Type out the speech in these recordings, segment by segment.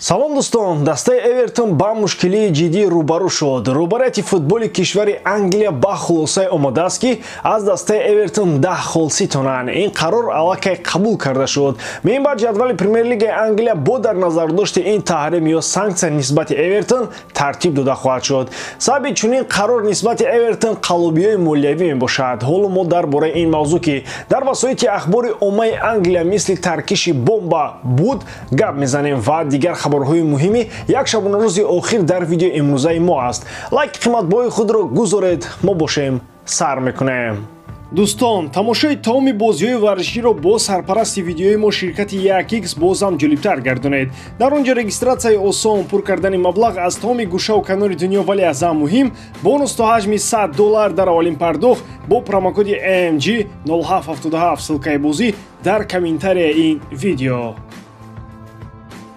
салом дӯстон, дастаи Эвертон ба мушкилии ҷиддӣ рӯбарӯ шуд. Рӯбарияти футболи кишвари Англия ба хулосае омадааст ки аз дастаи Эвертон 10 хол ситонанд. Ин қарор аллакай қабул карда шуд. Минбаъд ҷадвали Премер-лигаи Англия бо дар назардошти ин таҳрим ё санксия нисбати Эвертон тартиб дода хоҳад шуд. Сабаби чунин қарор нисбати Эвертон қаллобиҳои молиявӣ мебошад. Ҳоло мо дар бораи ин мавзӯъ ки дар васоити ахбори оммаи Англия мисли таркиши бомба буд гап мезанем ва дигар хабарҳои муҳими як шабонарӯзи охир дар видеои имрӯзаи мо аст. Лайки қиматбои худро гузоред, мо бошем сар мекунем. Дӯстон, тамошои тамоми бозиҳои варзиширо бо сарпарасти видеои мо ширкати 1x бозам ҷолибтар гардонед. Дар он ҷо регистратсияи осон, пур кардани маблағ аз тамоми гӯшаву канори дунё, вале аз ҳам муҳим, бонус то ҳаҷми $100 дар аввалин пардохт бо промокоди AMG 0777 ссилкаи бозӣ дар комментарияи ин видео.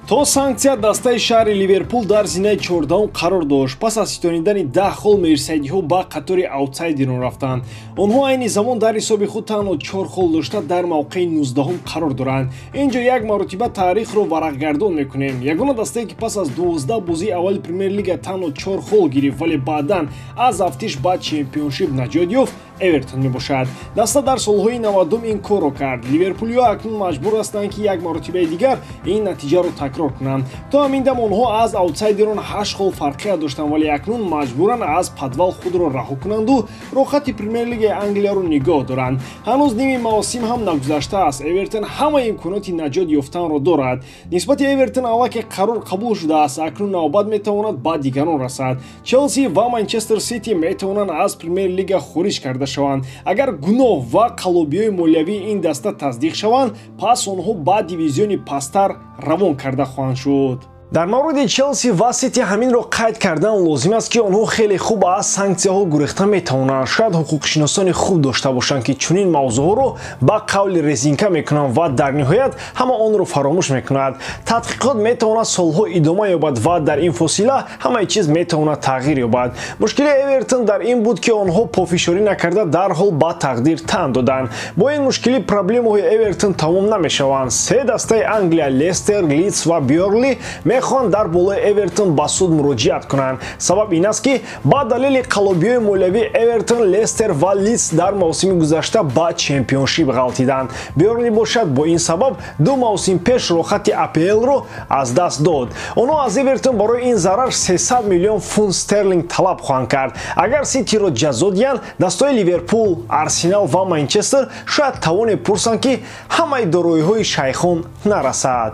То санксия дастаи шаҳри Ливерпул дар зинаи 14 қарор дошт. Пас аз ситонидани 10 хол мерсайдиҳо ба қатори аутсайдерон рафтанд. Онҳо айни замон дар ҳисоби худ танҳо 4 хол дошта дар мавқеи 19 қарор доранд. Ин ҷо як маротиба таърихро варақгардон мекунем. Ягона дастае ки пас аз 12 бозии аввали Премер-лига танҳо 4 хол гирифт, вале баъдан аз афтиш ба чемпионшип наҷот ёфт, Эвертон мебошад. Даста дар солҳои 90 ин корро кард. Ливерпулиҳо акнун маҷбур ҳастанд ки як маротибаи дигар ин натиҷаро такрор кунанд. То ҳамин дам онҳо аз аутсайдерон 8 хол фарқият доштанд, вале акнун маҷбуранд аз падвал худро раҳо кунанду рохати Премер-лигаи Англияро нигоҳ доранд. ҳанӯз ними мавсим ҳам нагузаштааст. Эвертон ҳама имконоти наҷот ёфтанро дорад. нисбати Эвертон аллакай қарор қабул шудааст. Акнун навбат метавонад ба дигарон расад. Челси ва Манчестер Сити метавонанд аз Премер-лига хориҷ карда шаванд. Агар гуноҳ ва қаллобиҳои молиявии ин даста таздиқ шаванд, пас онҳо ба дивизиони пасттар равон карда хоҳанд шуд. Дар мавриди Челси ва Сити ҳаминро қайд кардан лозим аст ки онҳо хеле хуб аз санксияҳо гурехта метавонанд. Шояд ҳуқуқшиносони хуб дошта бошанд ки чунин мавзӯъҳоро ба қавли резинка мекунанд ва дар ниҳоят ҳама онро фаромӯш мекунад. Тадқиқот метавонад солҳо идома ёбад ва дар ин фосила ҳамаи чиз метавонад тағйир ёбад. Мушкили Эвертон дар ин буд ки онҳо пофишорӣ накарда дарҳол ба тақдир тан доданд. Бо ин мушкилӣ проблемаҳои Эвертон тамом намешаванд. Се дастаи Англия Лестер, Лидс ва Бёрнли мехоҳанд дар болои Эвертон ба суд муроҷиат кунанд. Сабаб ин аст ки ба далели қаллобиҳои молиявӣ Эвертон, Лестер ва Лидс дар мавсими гузашта ба чемпионшип ғалтиданд. Бёрнли бошад бо ин сабаб 2 мавсим пеш рохати APL-ро аз даст дод. онҳо аз Эвертон барои ин зарар 300 миллион фунт стерлинг талаб хоҳанд кард. Агар Ситиро ҷазо диҳанд, дастои Ливерпул, Арсенал ва Манчестер шояд тавоне пурсанд ки ҳамаи дороиҳои шайхон нарасад.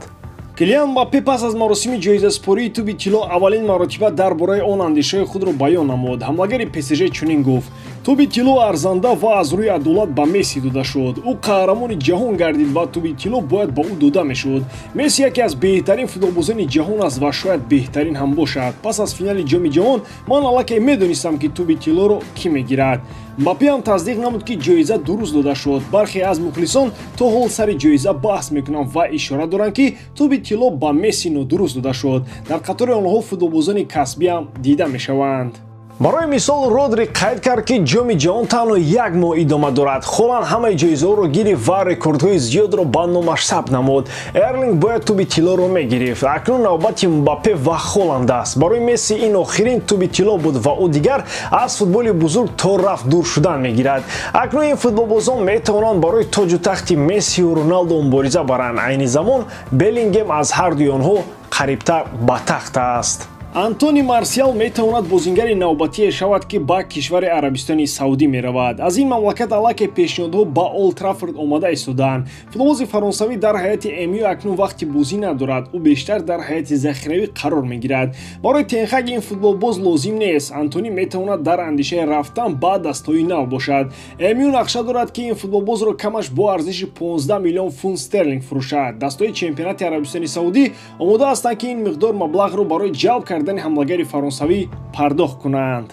Килиан Мбаппе пас аз маросими ҷоизаспории туби тилло аввалин маротиба дар бораи он андешаҳои худро баён намуд. Ҳамлагари ПСЖ чунин гуфт: туби тилло арзанда ва аз рӯи адолат ба Месси дода шуд. Ӯ қаҳрамони ҷаҳон гардид ва туби тилло бояд ба ӯ дода мешуд. Месси яке аз беҳтарин футболбозони ҷаҳон аст ва шояд беҳтарин ҳам бошад. Пас аз финали ҷоми ҷаҳон ман аллакай медонистам ки туби тиллоро кӣ мегирад. Мбаппе ҳам тасдиқ намуд ки ҷоиза дуруст дода шуд. Бархе аз мухлисон то ҳол сари ҷоиза баҳс мекунанд ва ишора доранд ки туби тилло ба Месси нодуруст дода шуд. Дар қатори онҳо футболбозони касбӣ ҳам дида мешаванд. барои мисол Родри қайд кард ки ҷоми ҷаҳон танҳо як моҳ идома дорад. Холланд ҳамаи ҷоизаҳоро гирифт ва рекордҳои зиёдро ба номаш сабт намуд. Эрлинг бояд туби тиллоро мегирифт. Акнун навбати Мбаппе ва Холланд аст. барои Месси ин охирин туби тилло буд ва ӯ дигар аз футболи бузург то рафт дур шудан мегирад. Акнун ин футболбозон метавонанд барои тоҷу тахти Мессию Роналдо мубориза баранд. Айни замон Беллингем аз ҳардуи онҳо қарибтар ба тахт аст. Антони Марсиал метавонад бозингари навбатие шавад ки ба кишвари Арабистони Саудӣ меравад. Аз ин мамлакат аллакай пешниҳодҳо ба Олд Траффорд омада истодаанд. Футболбози фаронсавӣ дар ҳайати МЮ акнун вақти бозӣ надорад. ӯ бештар дар ҳайати захиравӣ қарор мегирад. барои Тенхаг ин футболбоз лозим нест. Антони метавонад дар андешаи рафтан ба дастҳои нав бошад. МЮ нақша дорад ки ин футболбозро камаш бо арзиши 15 миллион фунт стерлинг фурӯшад. Дастҳои чемпионати Арабистони Саудӣ омода ҳастанд ки ин миқдор маблағро барои ҷалб кардани ҳамлагари фаронсавӣ пардохт кунанд.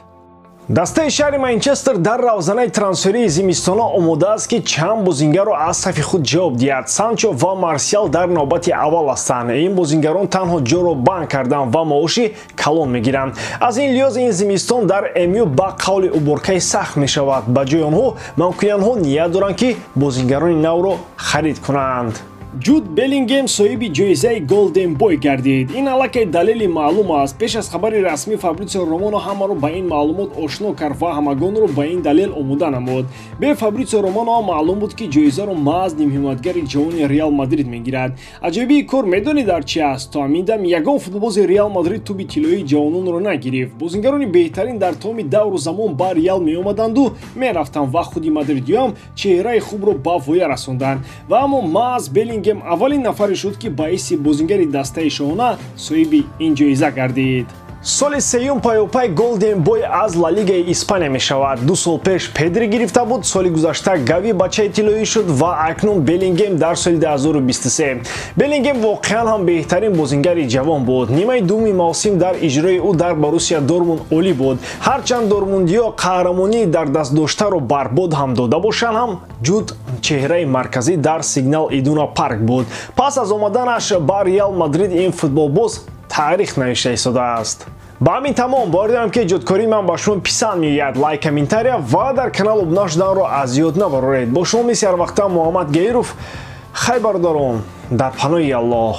дастаи шаҳри Манчестер дар равзанаи трансферии зимистона омода аст ки чанд бозингарро аз сафи худ ҷавоб диҳад. Санчо ва Марсиал дар навбати аввал ҳастанд. ин бозингарон танҳо ҷоро банд кардан ва маоши калон мегиранд. аз ин лиҳоз ин зимистон дар МЮ ба қавли уборкаи сахт мешавад. ба ҷои онҳо манкуниянҳо ният доранд ки бозингарони навро харид кунанд. جود بلینگهم صاحب جایزه گلدن بوی گردید. این علاقه دلیلی معلوم است. پیش از خبر رسمی فابریزیو رومانو همه رو با این معلومات آشنا کرد و همگان رو با این دلیل آماده نمود. به فابریزیو رومانو معلوم بود که جایزه رو محض نیم حمایتگر جوان ریال مادرید میگیرد. عجیبی کار میدونید در چی است؟ تا میدم یگان فوتبالباز ریال مادرید توپ طلایی جوانان رو نگرفت. بازیگران بهترین در تمام دور و زمان با ریال می اومدند و میرفتند و خودی مادریدیام چهره خوب رو با وی رسوندند. و اما محض بلینگهم اولین نفری شد که باعث بازیگری دسته شونه صاحب این جایزه گردید. سال سیوم پایوپای گلدن بوی از لالیگای اسپانیا می شود. 2 سال پیش پدری گرفته بود، سال گذشته گاوی بچه طلایی شد و اکنون بلینگهم در سال 2023. بلینگهم واقعا هم بهترین بازیگر جوان بود. نیمه دوم موسم در اجرای او در بروسیا دورتموند عالی بود. هرچند دورتموندیا قهرمانی در دست داشته رو برباد هم داده باشند، هم جود چهره مرکزی در سیگنال ایدونا پارک بود. پس از آمدنش با ریال مادرید این فوتبالباز تاریخ نوشته شده است. با همین تمام باردیم که جودکاری من با شما پسند میاد. لایک، کامنتاریا و در کانال ابنا شدن رو از یاد نبرید. با شما بسیار وقتا محمد گیروف خیبر دارم در پناه الله.